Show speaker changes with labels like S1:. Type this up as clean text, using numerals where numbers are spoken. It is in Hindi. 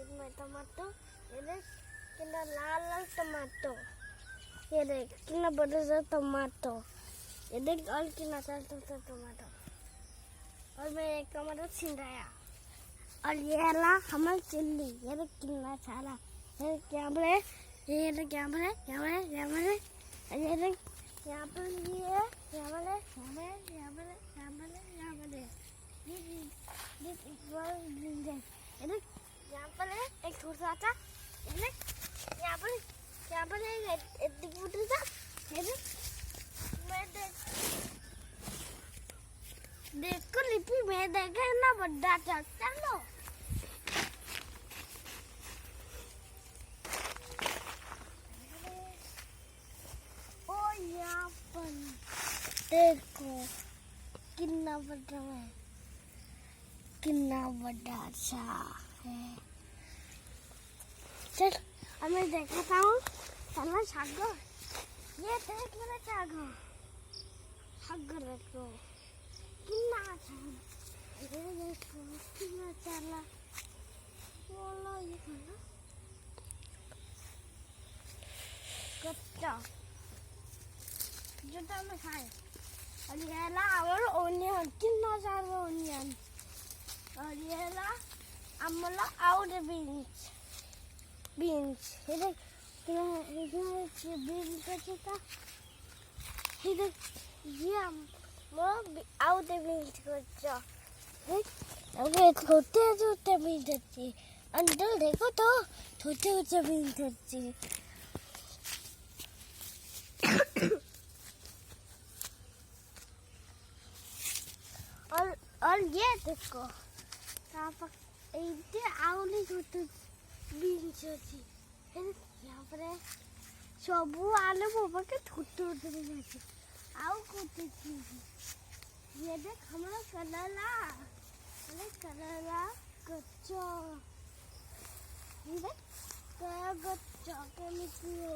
S1: इसमें टमाटो, ये देख कितना लाल लाल टमाटो, ये देख कितना बड़ा सा टमाटो, ये देख और कितना छोटा टमाटो, और मैं एक टमाटो छीन रहा, और ये ला हमारे चिल्ली, ये देख कितना सारा, ये क्या बोले, ये देख क्या बोले, क्या बोले, क्या बोले, ये देख यहाँ पर ये यहाँ बोले, यहाँ बोले, यहाँ बोले, यहाँ बोले, यहाँ बोले, ये देख यहाँ पर एक छोटा सा, ये देख यहाँ पर एक छोटा सा, ये देख मैं देखो लिपि में देखा ना बड़ा चाचा लो ओ यहाँ पर देखो कितना बड़ा है, कितना बड़ा सा है। चल अब मैं देखता हूँ चलना सागर, ये देख मेरा सागर, सागर देखो कितना अच्छा है, ये देखो कितना चला बोलो ये खाना कच्चा जो तो मैं खाए, और ये ला और ओनियन कितना सारा ओनियन, और ये ला अमला और बीन्स ये देख कितना बीन्स कच्चा, ये देख ये आउट बीन्स कच्चा, देख अबे छोटे छोटे बीन्स अच्छी, अंदर देखो तो छोटे छोटे बीन्स अच्छी, और ये देखो यहाँ पर इतने आउली छोटे बीन्स अच्छी, यहाँ पर सब आलू बोबा के छोटे छोटे बीन्स अच्छी, आओ कुछ चीज़ ये देख हमारा कलरा कच्चा, ये देख कच्चा के निकले